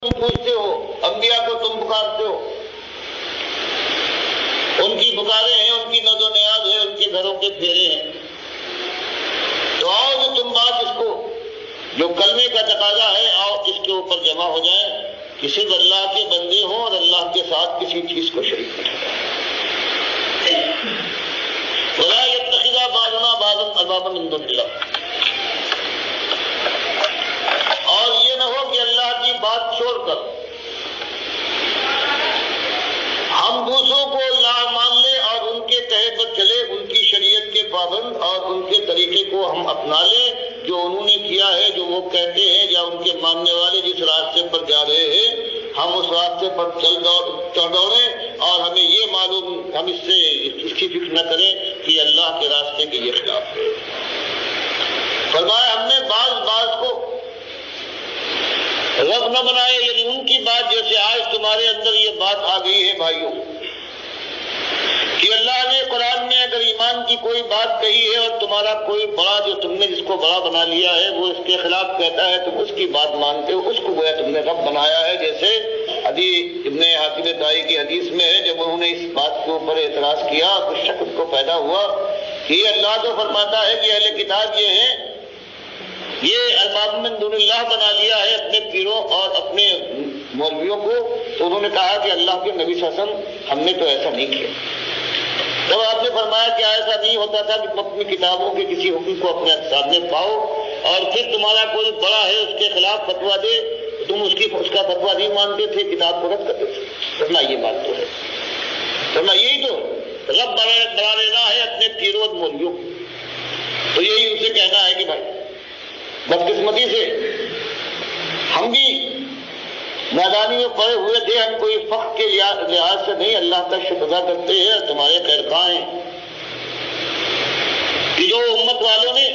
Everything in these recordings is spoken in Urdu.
تم پوچھتے ہو، انبیاء کو تم پکارتے ہو، ان کی پکارے ہیں، ان کی نظر و نیاز ہے، ان کے گھروں کے پھیرے ہیں، تو آؤ جو تم بات اس کو جو کلمے کا تقاضا ہے، آؤ اس کے اوپر جمع ہو جائیں کہ صرف اللہ کے بندے ہوں اور اللہ کے ساتھ کسی چیز کو شریک نہ ٹھہرائیں۔ وَلَا يَتَّخِذَ بَعْضُنَا بَعْضًا أَرْبَابًا مِن دُونِ اللَّهِ، اور یہ نہ ہو کہ اللہ کی بات چھوڑ کر ہم دوسروں کو اللہ مان لیں اور ان کے کہے پر چلے، ان کی شریعت کے پابند اور ان کے طریقے کو ہم اپنا لیں جو انہوں نے کیا ہے، جو وہ کہتے ہیں، یا ان کے ماننے والے جس راستے پر جا رہے ہیں ہم اس راستے پر چل دوڑیں، اور ہمیں یہ معلوم، ہم اس کی فکر نہ کریں کہ اللہ کے راستے کے یہ خلاف ہے۔ فرمایا ہم نے بعض کو رب نہ بنائے، یعنی ان کی بات جیسے آج تمہارے اندر یہ بات آ گئی ہے بھائیوں کہ اللہ نے قرآن میں اگر ایمان کی کوئی بات کہی ہے اور تمہارا کوئی بڑا جو تم نے جس کو بڑا بنا لیا ہے وہ اس کے خلاف کہتا ہے، تم اس کی بات مانتے ہو، اس کو گویا تم نے رب بنایا ہے۔ جیسے ابن حاتم طائی کی حدیث میں ہے، جب انہوں نے اس بات کے اوپر اعتراض کیا کچھ شک ان کو پیدا ہوا کہ یہ اللہ تو فرماتا ہے کہ اہل کتاب یہ ہیں، یہ ارباب من دون اللہ بنا لیا ہے اپنے پیروں اور اپنے مولویوں کو، تو انہوں نے کہا کہ اللہ کے نبی صلی اللہ علیہ وسلم ہم نے تو ایسا نہیں کیا۔ جب آپ نے فرمایا کہ ایسا نہیں ہوتا تھا کہ تم اپنی کتابوں کے کسی حکم کو اپنے سامنے پاؤ اور پھر تمہارا کوئی بڑا ہے اس کے خلاف فتویٰ دے، تم اس کا فتویٰ نہیں مانتے تھے، کتاب کو رد کرتے تھے۔ ورنہ یہ بات تو ہے، ورنہ یہی تو رب بنا لینا ہے اپنے پیروں اور مولویوں کو۔ تو یہی ان سے کہنا ہے کہ بھائی بدقسمتی سے ہم بھی نادانی میں پڑے ہوئے تھے، ہم کوئی فخر کے لحاظ سے نہیں، اللہ کا شکر ادا کرتے ہیں، تمہارے خیر خواہ ہیں کہ جو امت والوں نے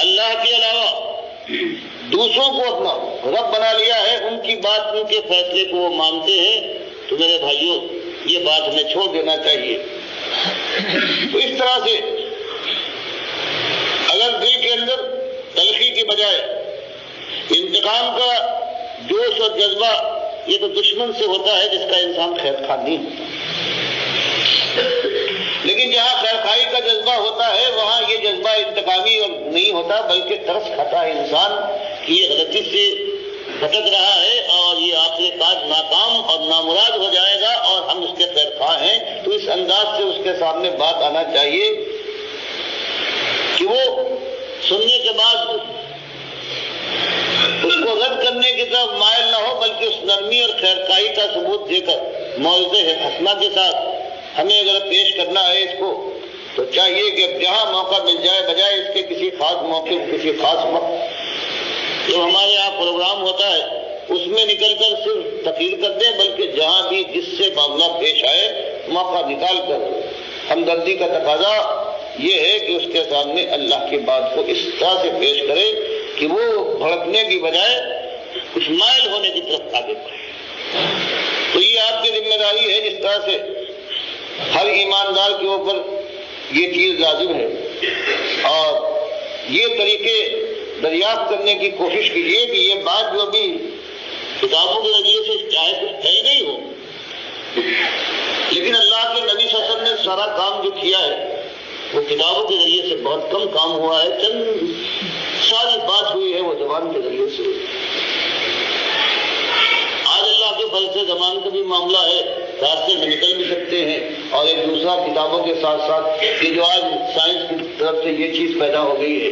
اللہ کے علاوہ دوسروں کو اپنا رب بنا لیا ہے، ان کی بات، ان کے فیصلے کو وہ مانتے ہیں۔ تو میرے بھائیوں یہ بات ہمیں چھوڑ دینا چاہیے۔ تو اس طرح سے اگر دل کے اندر تلخی کی بجائے انتقام کا جوش اور جذبہ، یہ تو دشمن سے ہوتا ہے جس کا انسان خیر خواہ نہیں ہوتا، لیکن جہاں خیر خواہی کا جذبہ ہوتا ہے وہاں یہ جذبہ انتقامی اور نہیں ہوتا، بلکہ ترس کھاتا ہے انسان کہ یہ غلطی سے بھٹک رہا ہے اور یہ آخر کار ناکام اور نامراد ہو جائے گا اور ہم اس کے خیر خواہ ہیں۔ تو اس انداز سے اس کے سامنے بات آنا چاہیے کہ وہ سننے کے بعد اس کو رد کرنے کی طرف مائل نہ ہو، بلکہ اس نرمی اور خیرخواہی کا ثبوت دے کر موعظے حسنہ کے ساتھ ہمیں اگر پیش کرنا ہے اس کو، تو چاہیے کہ جہاں موقع مل جائے بجائے اس کے کسی خاص موقع کسی خاص وقت جو ہمارے یہاں پروگرام ہوتا ہے اس میں نکل کر صرف تقریر کر دیں، بلکہ جہاں بھی جس سے معاملہ پیش آئے موقع نکال کر ہمدردی کا تقاضا یہ ہے کہ اس کے سامنے اللہ کی بات کو اس طرح سے پیش کرے کہ وہ بھڑکنے کی بجائے کچھ مائل ہونے کی طرف آگے بڑھے۔ تو یہ آپ کی ذمہ داری ہے، جس طرح سے ہر ایماندار کے اوپر یہ چیز لازم ہے، اور یہ طریقے دریافت کرنے کی کوشش کیجیے کہ یہ بات جو ابھی کتابوں کے ذریعے سے چاہے کچھ پھیل گئی ہو، لیکن اللہ کے نبی صلی اللہ علیہ وسلم نے سارا کام جو کیا ہے وہ کتابوں کے ذریعے سے بہت کم کام ہوا ہے، چند ساری بات ہوئی ہے وہ زبان کے ذریعے سے ہوئی۔ آج اللہ کے فضل سے زبان کا بھی معاملہ ہے، راستے میں نکل بھی سکتے ہیں، اور ایک دوسرا کتابوں کے ساتھ ساتھ یہ جو آج سائنس کی طرف سے یہ چیز پیدا ہو گئی ہے،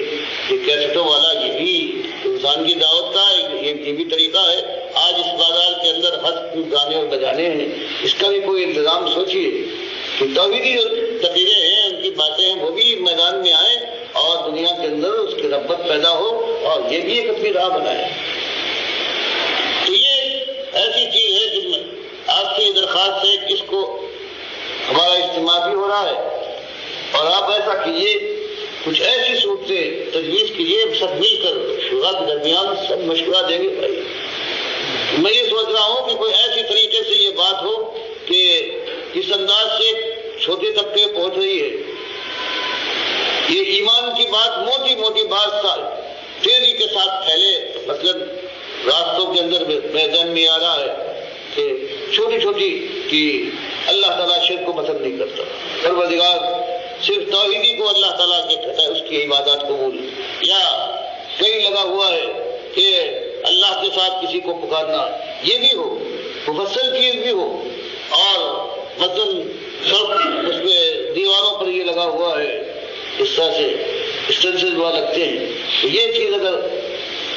یہ کیسٹوں والا، یہ بھی انسان کی دعوت کا یہ بھی طریقہ ہے۔ آج اس بازار کے اندر ہر گانے اور بجانے ہیں، اس کا بھی کوئی انتظام سوچیے کہ توحیدی جو تقریریں ہیں، ان کی باتیں ہیں، وہ بھی میدان میں آئیں اور دنیا کے اندر اس کی رغبت پیدا ہو، اور یہ بھی ایک اپنی راہ بنائے۔ تو یہ ایسی چیز ہے جن میں آپ سے یہ درخواست ہے کہ اس کو ہمارا اجتماع بھی ہو رہا ہے، اور آپ ایسا کیجیے، کچھ ایسی صورت سے تجویز کیجیے، سب مل کر شورا کے درمیان سب مشورہ دیں گے۔ بھائی میں یہ سوچ رہا ہوں کہ کوئی ایسی طریقے سے یہ بات ہو کہ اس انداز سے چھوٹے طبقے پہنچ رہی ہے، یہ ایمان کی بات موٹی موٹی بات تیزی کے ساتھ پھیلے۔ مثلا راستوں کے اندر میدان میں آ رہا ہے کہ چھوٹی چھوٹی کہ اللہ تعالیٰ شرک کو پسند نہیں کرتا. پروردگار صرف توحیدی کو اللہ تعالیٰ کے کہتا ہے اس کی عبادات قبول. یا کہیں لگا ہوا ہے کہ اللہ کے ساتھ کسی کو پکارنا یہ بھی ہو، مفصل چیز بھی ہو، اور مثلاً سب اس میں دیواروں پر یہ لگا ہوا ہے، اس طرح سے اسٹینسل وہاں لگتے ہیں. تو یہ چیز اگر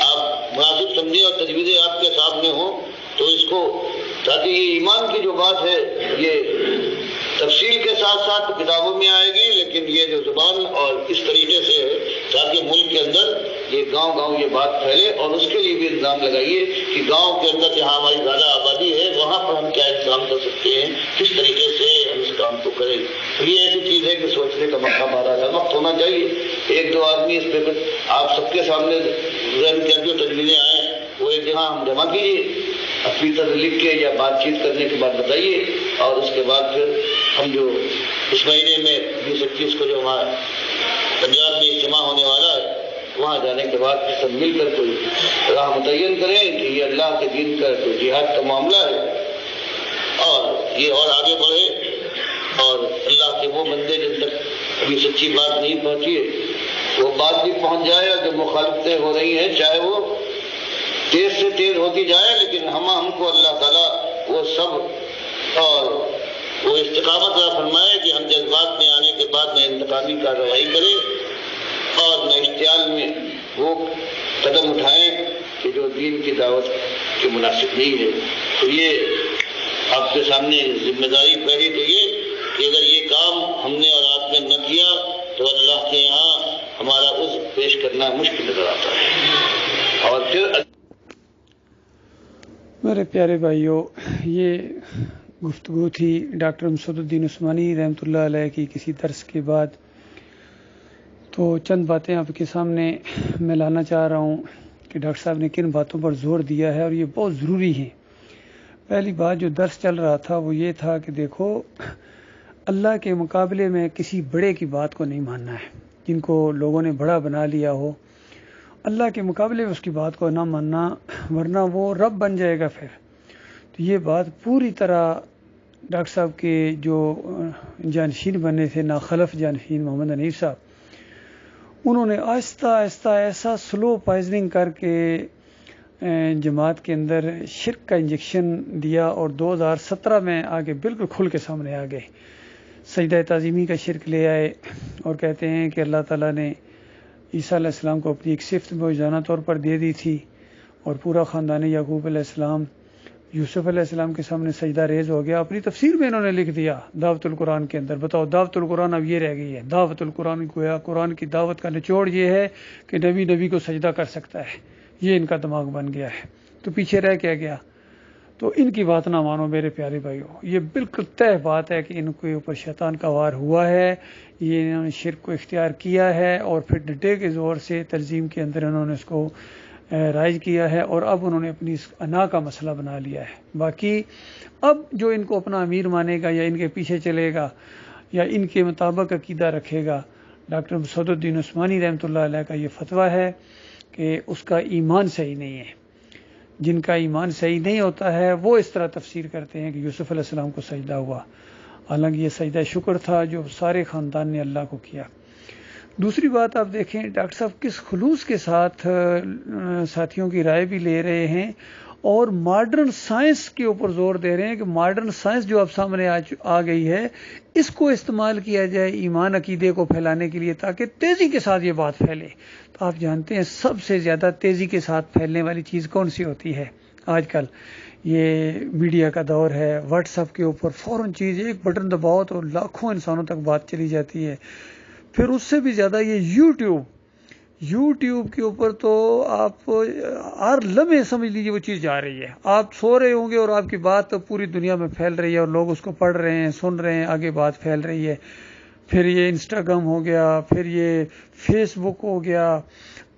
آپ مناسب سمجھیں اور تجویزیں آپ کے سامنے ہوں تو اس کو، تاکہ یہ ایمان کی جو بات ہے یہ تفصیل کے ساتھ ساتھ کتابوں میں آئے گی، لیکن یہ جو زبان اور اس طریقے سے ہے تاکہ ملک کے اندر یہ گاؤں گاؤں یہ بات پھیلے. اور اس کے لیے بھی الزام لگائیے کہ گاؤں کے اندر جہاں ہماری زیادہ آبادی ہے وہاں پر ہم کیا انتظام کر سکتے ہیں، کس طریقے سے ہم اس کام کو کریں. یہ ایسی چیز ہے کہ سوچنے کا موقع ہمارا وقت ہونا چاہیے. ایک دو آدمی اس پہ آپ سب کے سامنے ذہن کے اندر تجویزیں آئیں وہ ایک جگہ ہم جمع کیجیے اپنی طرح لکھ کے یا بات چیت کرنے کے بعد بتائیے، اور اس کے بعد پھر ہم جو اس مہینے میں 20-21 کو جو ہمارا پنجاب میں اجتماع ہونے والا ہے وہاں جانے کے بعد سب مل کر کوئی راہ متعین کریں کہ یہ اللہ کے دین کا کوئی جہاد کا معاملہ ہے اور یہ اور آگے بڑھے، اور اللہ کے وہ بندے جن تک ابھی سچی بات نہیں پہنچی ہے وہ بات بھی پہنچ جائے. اور جو مخالفتیں ہو رہی ہیں چاہے وہ تیز سے تیز ہوتی جائے لیکن ہم کو اللہ تعالیٰ وہ سب اور وہ استقامت عطا فرمائے کہ ہم جذبات میں آنے کے بعد نہ انتقامی کارروائی کریں اور نہ اشتعال میں وہ قدم اٹھائیں کہ جو دین کی دعوت کے مناسب نہیں ہے. تو یہ آپ کے سامنے ذمہ داری پہلی تو یہ کہ اگر یہ کام ہم نے اور آپ نے نہ کیا تو اللہ کے یہاں ہمارا عذر پیش کرنا مشکل نظر آتا ہے. اور پھر میرے پیارے بھائیوں، یہ گفتگو تھی ڈاکٹر مسعود الدین عثمانی رحمۃ اللہ علیہ کی کسی درس کے بعد. تو چند باتیں آپ کے سامنے میں لانا چاہ رہا ہوں کہ ڈاکٹر صاحب نے کن باتوں پر زور دیا ہے اور یہ بہت ضروری ہیں. پہلی بات جو درس چل رہا تھا وہ یہ تھا کہ دیکھو اللہ کے مقابلے میں کسی بڑے کی بات کو نہیں ماننا ہے. جن کو لوگوں نے بڑا بنا لیا ہو اللہ کے مقابلے میں اس کی بات کو نہ ماننا، ورنہ وہ رب بن جائے گا پھر. تو یہ بات پوری طرح ڈاکٹر صاحب کے جو جانشین بنے تھے ناخلف جانشین محمد حنیف صاحب، انہوں نے آہستہ آہستہ ایسا سلو پوائزننگ کر کے جماعت کے اندر شرک کا انجیکشن دیا اور 2017 میں آگے بالکل کھل کے سامنے آ گئے. سجدہ تعظیمی کا شرک لے آئے اور کہتے ہیں کہ اللہ تعالیٰ نے عیسیٰ علیہ السلام کو اپنی ایک صفت موجزانہ طور پر دے دی تھی اور پورا خاندان یعقوب علیہ السلام یوسف علیہ السلام کے سامنے سجدہ ریز ہو گیا. اپنی تفسیر میں انہوں نے لکھ دیا دعوت القرآن کے اندر. بتاؤ دعوت القرآن اب یہ رہ گئی ہے. دعوت القرآن گویا قرآن کی دعوت کا نچوڑ یہ ہے کہ نبی کو سجدہ کر سکتا ہے. یہ ان کا دماغ بن گیا ہے. تو پیچھے رہ کیا گیا؟ تو ان کی بات نہ مانو میرے پیارے بھائیوں. یہ بالکل طے بات ہے کہ ان کے اوپر شیطان کا وار ہوا ہے. یہ انہوں نے شرک کو اختیار کیا ہے اور پھر ڈنڈے کے زور سے تنظیم کے اندر انہوں نے اس کو رائج کیا ہے اور اب انہوں نے اپنی اس انا کا مسئلہ بنا لیا ہے. باقی اب جو ان کو اپنا امیر مانے گا یا ان کے پیچھے چلے گا یا ان کے مطابق عقیدہ رکھے گا، ڈاکٹر مسعود الدین عثمانی رحمۃ اللہ علیہ کا یہ فتویٰ ہے کہ اس کا ایمان صحیح نہیں ہے. جن کا ایمان صحیح نہیں ہوتا ہے وہ اس طرح تفسیر کرتے ہیں کہ یوسف علیہ السلام کو سجدہ ہوا، حالانکہ یہ سجدہ شکر تھا جو سارے خاندان نے اللہ کو کیا. دوسری بات آپ دیکھیں ڈاکٹر صاحب کس خلوص کے ساتھ ساتھیوں کی رائے بھی لے رہے ہیں اور ماڈرن سائنس کے اوپر زور دے رہے ہیں کہ ماڈرن سائنس جو اب سامنے آ گئی ہے اس کو استعمال کیا جائے ایمان عقیدے کو پھیلانے کے لیے تاکہ تیزی کے ساتھ یہ بات پھیلے. تو آپ جانتے ہیں سب سے زیادہ تیزی کے ساتھ پھیلنے والی چیز کون سی ہوتی ہے آج کل؟ یہ میڈیا کا دور ہے. واٹس ایپ کے اوپر فوراً چیز ایک بٹن دباؤ تو لاکھوں انسانوں تک بات چلی جاتی ہے. پھر اس سے بھی زیادہ یہ یوٹیوب کے اوپر تو آپ ہر لمحے سمجھ لیجیے وہ چیز جا رہی ہے. آپ سو رہے ہوں گے اور آپ کی بات پوری دنیا میں پھیل رہی ہے اور لوگ اس کو پڑھ رہے ہیں، سن رہے ہیں، آگے بات پھیل رہی ہے. پھر یہ انسٹاگرام ہو گیا، پھر یہ فیس بک ہو گیا،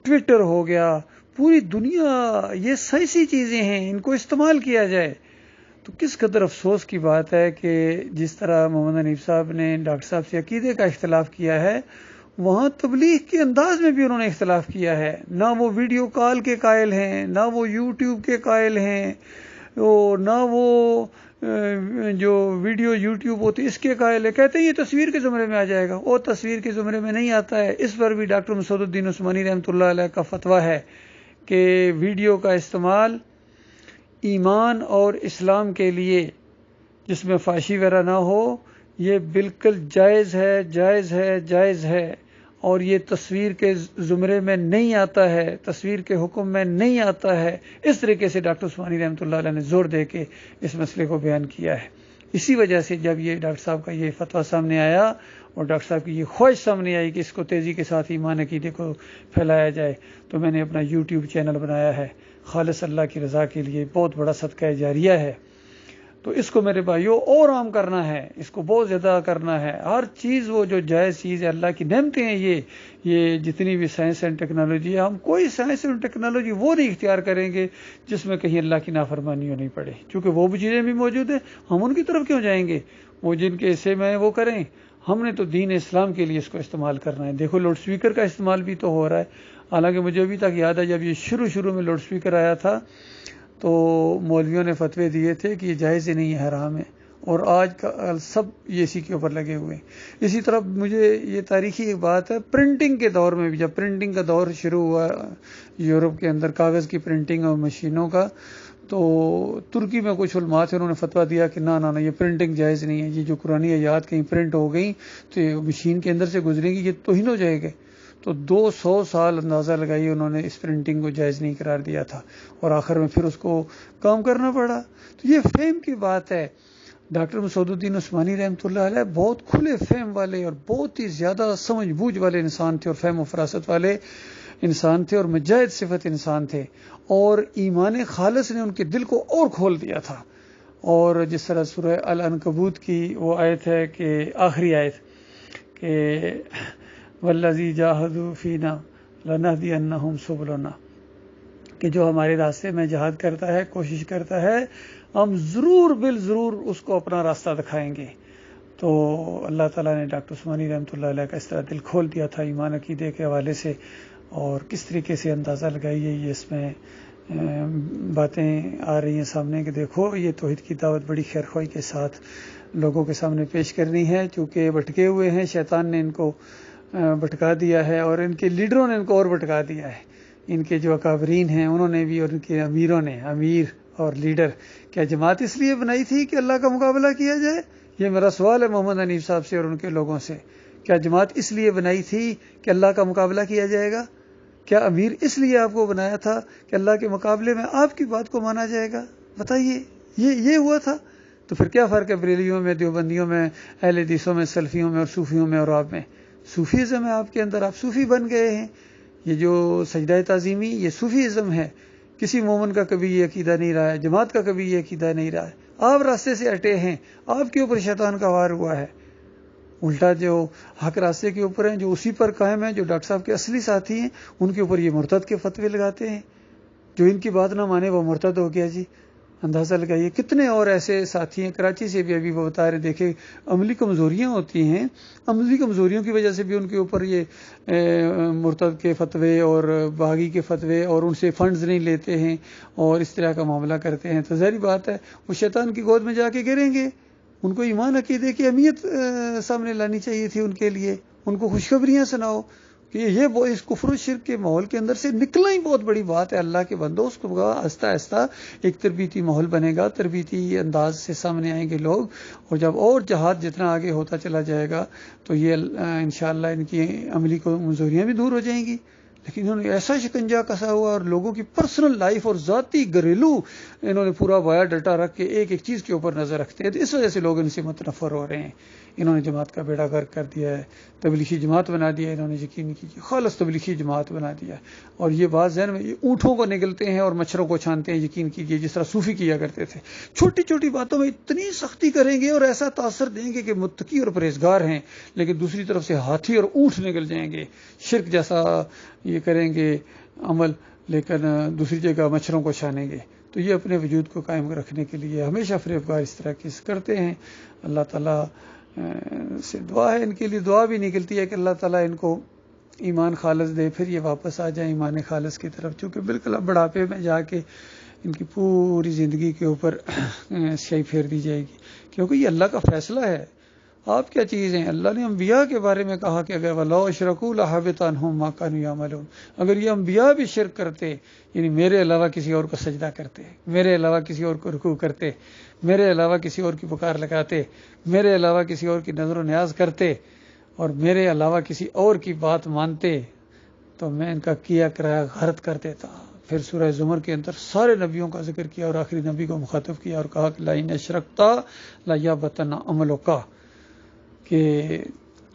ٹویٹر ہو گیا. پوری دنیا یہ سائنسی چیزیں ہیں، ان کو استعمال کیا جائے. تو کس قدر افسوس کی بات ہے کہ جس طرح محمد حنیف صاحب نے ڈاکٹر صاحب سے عقیدے کا اختلاف کیا ہے وہاں تبلیغ کے انداز میں بھی انہوں نے اختلاف کیا ہے. نہ وہ ویڈیو کال کے قائل ہیں، نہ وہ یوٹیوب کے قائل ہیں، نہ وہ جو ویڈیو یوٹیوب ہوتی اس کے قائل ہے. کہتے ہیں یہ تصویر کے زمرے میں آ جائے گا. وہ تصویر کے زمرے میں نہیں آتا ہے. اس پر بھی ڈاکٹر مسعود الدین عثمانی رحمۃ اللہ علیہ کا فتویٰ ہے کہ ویڈیو کا استعمال ایمان اور اسلام کے لیے جس میں فحاشی وغیرہ نہ ہو یہ بالکل جائز ہے، جائز ہے، جائز ہے، اور یہ تصویر کے زمرے میں نہیں آتا ہے، تصویر کے حکم میں نہیں آتا ہے. اس طریقے سے ڈاکٹر عثمانی رحمۃ اللہ علیہ نے زور دے کے اس مسئلے کو بیان کیا ہے. اسی وجہ سے جب یہ ڈاکٹر صاحب کا یہ فتویٰ سامنے آیا اور ڈاکٹر صاحب کی یہ خواہش سامنے آئی کہ اس کو تیزی کے ساتھ ایمان عقیدے کو پھیلایا جائے، تو میں نے اپنا یوٹیوب چینل بنایا ہے خالص اللہ کی رضا کے لیے. بہت بڑا صدقہ جاریہ ہے. تو اس کو میرے بھائیوں اور عام کرنا ہے، اس کو بہت زیادہ کرنا ہے. ہر چیز وہ جو جائز چیز ہے، اللہ کی نعمتیں ہیں یہ جتنی بھی سائنس اینڈ ٹیکنالوجی ہے، ہم کوئی سائنس اینڈ ٹیکنالوجی وہ نہیں اختیار کریں گے جس میں کہیں اللہ کی نافرمانی نہیں پڑے. چونکہ وہ بھی چیزیں بھی موجود ہیں، ہم ان کی طرف کیوں جائیں گے؟ وہ جن کے حصے میں وہ کریں. ہم نے تو دین اسلام کے لیے اس کو استعمال کرنا ہے. دیکھو لاؤڈ اسپیکر کا استعمال بھی تو ہو رہا ہے. حالانکہ مجھے ابھی تک یاد ہے جب یہ شروع میں لاؤڈ اسپیکر آیا تھا تو مولویوں نے فتوے دیے تھے کہ یہ جائز ہی نہیں ہے، حرام ہے. اور آج کا سب یہ اسی کے اوپر لگے ہوئے ہیں. اسی طرح مجھے یہ تاریخی ایک بات ہے، پرنٹنگ کے دور میں بھی جب پرنٹنگ کا دور شروع ہوا یورپ کے اندر کاغذ کی پرنٹنگ اور مشینوں کا، تو ترکی میں کچھ علماء تھے، انہوں نے فتویٰ دیا کہ نہ یہ پرنٹنگ جائز نہیں ہے. یہ جو قرآن آیات کہیں پرنٹ ہو گئیں تو یہ مشین کے اندر سے گزریں گی، یہ توہین ہو جائے گا. تو 200 سال اندازہ لگائی انہوں نے اس پرنٹنگ کو جائز نہیں قرار دیا تھا، اور آخر میں پھر اس کو کام کرنا پڑا. تو یہ فہم کی بات ہے. ڈاکٹر مسعود الدین عثمانی رحمۃ اللہ علیہ بہت کھلے فہم والے اور بہت ہی زیادہ سمجھ بوجھ والے انسان تھے، اور فہم و فراست والے انسان تھے، اور مجاہد صفت انسان تھے. اور ایمان خالص نے ان کے دل کو اور کھول دیا تھا. اور جس طرح سورہ العنکبوت کی وہ آیت ہے کہ آخری آیت کہ والذی جاہدوا فینا لنہدینہم سبلنا، کہ جو ہمارے راستے میں جہاد کرتا ہے، کوشش کرتا ہے، ہم ضرور بالضرور اس کو اپنا راستہ دکھائیں گے. تو اللہ تعالیٰ نے ڈاکٹر عثمانی رحمۃ اللہ علیہ کا اس طرح دل کھول دیا تھا ایمان عقیدے کے حوالے سے. اور کس طریقے سے اندازہ لگائیے یہ اس میں باتیں آ رہی ہیں سامنے کہ دیکھو یہ توحید کی دعوت بڑی خیرخواہی کے ساتھ لوگوں کے سامنے پیش کرنی ہے. چونکہ بھٹکے ہوئے ہیں، شیطان نے ان کو بھٹکا دیا ہے، اور ان کے لیڈروں نے ان کو اور بھٹکا دیا ہے. ان کے جو اکابرین ہیں انہوں نے بھی، اور ان کے امیروں نے، امیر اور لیڈر. کیا جماعت اس لیے بنائی تھی کہ اللہ کا مقابلہ کیا جائے؟ یہ میرا سوال ہے محمد حنیف صاحب سے اور ان کے لوگوں سے. کیا جماعت اس لیے بنائی تھی کہ اللہ کا مقابلہ کیا جائے گا؟ کیا امیر اس لیے آپ کو بنایا تھا کہ اللہ کے مقابلے میں آپ کی بات کو مانا جائے گا؟ بتائیے، یہ ہوا تھا. تو پھر کیا فرق ہے بریلیوں میں، دیوبندیوں میں، اہل حدیثوں میں، سلفیوں میں اور صوفیوں میں اور آپ میں؟ صوفیزم ہے آپ کے اندر، آپ صوفی بن گئے ہیں. یہ جو سجدہ تعظیمی یہ صوفیزم ہے. کسی مومن کا کبھی یہ عقیدہ نہیں رہا ہے، جماعت کا کبھی یہ عقیدہ نہیں رہا ہے. آپ راستے سے ہٹے ہیں، آپ کے اوپر شیطان کا وار ہوا ہے. الٹا جو حق راستے کے اوپر ہیں، جو اسی پر قائم ہیں، جو ڈاکٹر صاحب کے اصلی ساتھی ہیں، ان کے اوپر یہ مرتد کے فتوے لگاتے ہیں. جو ان کی بات نہ مانے وہ مرتد ہو گیا. جی اندازہ لگائیے کتنے اور ایسے ساتھی ہیں. کراچی سے بھی ابھی وہ بتا رہے، دیکھیں عملی کمزوریاں ہوتی ہیں، عملی کمزوریوں کی وجہ سے بھی ان کے اوپر یہ مرتد کے فتوے اور باغی کے فتوے، اور ان سے فنڈز نہیں لیتے ہیں اور اس طرح کا معاملہ کرتے ہیں. تو ظاہری بات ہے وہ شیطان کی گود میں جا کے گریں گے. ان کو ایمان عقیدے کی اہمیت سامنے لانی چاہیے تھی ان کے لیے. ان کو خوشخبریاں سناؤ کہ یہ اس کفر و شرک کے ماحول کے اندر سے نکلنا ہی بہت بڑی بات ہے. اللہ کے بندو اس کو آہستہ آہستہ ایک تربیتی ماحول بنے گا، تربیتی انداز سے سامنے آئیں گے لوگ. اور جب اور جہاد جتنا آگے ہوتا چلا جائے گا تو یہ انشاءاللہ ان کی عملی کمزوریاں بھی دور ہو جائیں گی. لیکن انہوں نے ایسا شکنجا کسا ہوا، اور لوگوں کی پرسنل لائف اور ذاتی گھریلو انہوں نے پورا بایو ڈاٹا رکھ کے ایک ایک چیز کے اوپر نظر رکھتے ہیں. تو اس وجہ سے لوگ ان سے متنفر ہو رہے ہیں. انہوں نے جماعت کا بیڑا غرق کر دیا ہے، تبلیغی جماعت بنا دیا. انہوں نے یقین کیجیے خالص تبلیغی جماعت بنا دیا. اور یہ بات ذہن میں، یہ اونٹوں کو نگلتے ہیں اور مچھروں کو چھانتے ہیں. یقین کیجیے جس طرح صوفی کیا کرتے تھے، چھوٹی چھوٹی باتوں میں اتنی سختی کریں گے اور ایسا تاثر دیں گے کہ متقی اور پرہیزگار ہیں، لیکن دوسری طرف سے ہاتھی اور اونٹ نگل جائیں گے. شرک جیسا یہ کریں گے عمل، لیکن دوسری جگہ مچھروں کو چھانیں گے. تو یہ اپنے وجود کو قائم رکھنے کے لیے ہمیشہ فریبکار اس طرح کی کرتے ہیں. اللہ تعالیٰ سے دعا ہے، ان کے لیے دعا بھی نکلتی ہے کہ اللہ تعالیٰ ان کو ایمان خالص دے، پھر یہ واپس آ جائیں ایمان خالص کی طرف، چونکہ بالکل اب بڑھاپے میں جا کے ان کی پوری زندگی کے اوپر سیاہی پھیر دی جائے گی، کیونکہ یہ اللہ کا فیصلہ ہے۔ آپ کیا چیز ہیں؟ اللہ نے انبیاء کے بارے میں کہا کہ اگر وَلَوْ أَشْرَكُوا لَحَبِطَ عَنْهُمْ مَا كَانُوا يَعْمَلُونَ، اگر یہ انبیاء بھی شرک کرتے، یعنی میرے علاوہ کسی اور کو سجدہ کرتے، میرے علاوہ کسی اور کو رکوع کرتے، میرے علاوہ کسی اور کی پکار لگاتے، میرے علاوہ کسی اور کی نظر و نیاز کرتے، اور میرے علاوہ کسی اور کی بات مانتے، تو میں ان کا کیا کرایا غارت کر دیتا۔ پھر سورہ زمر کے اندر سارے نبیوں کا ذکر کیا اور آخری نبی کو مخاطب کیا اور کہا کہ لَئِنْ أَشْرَكْتَ لَيَحْبَطَنَّ عَمَلُكَ، کہ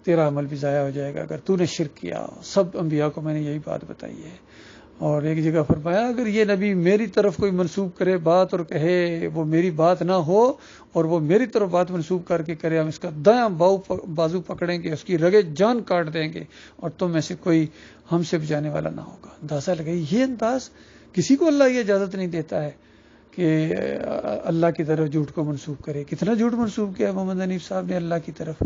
تیرا عمل بھی ضائع ہو جائے گا اگر تو نے شرک کیا۔ سب انبیاء کو میں نے یہی بات بتائی ہے۔ اور ایک جگہ فرمایا اگر یہ نبی میری طرف کوئی منسوب کرے بات اور کہے وہ میری بات نہ ہو، اور وہ میری طرف بات منسوب کر کے کرے، ہم اس کا دایاں بازو پکڑیں گے، اس کی رگے جان کاٹ دیں گے، اور تم میں سے کوئی ہم سے بچانے والا نہ ہوگا۔ اندازہ لگائی، یہ انداز کسی کو اللہ یہ اجازت نہیں دیتا ہے کہ اللہ کی طرف جھوٹ کو منسوب کرے۔ کتنا جھوٹ منسوب کیا محمد حنیف صاحب نے اللہ کی طرف،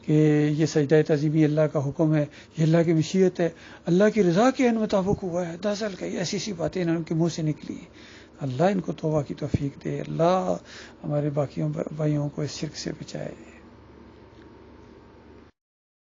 کہ یہ سجدہ تعظیمی اللہ کا حکم ہے، یہ اللہ کی مشیت ہے، اللہ کی رضا کے مطابق ہوا ہے۔ اندازہ لگائی، ایسی ایسی باتیں ان کے منہ سے نکلی۔ اللہ ان کو توبہ کی توفیق دے، اللہ ہمارے باقیوں بھائیوں کو اس شرک سے بچائے۔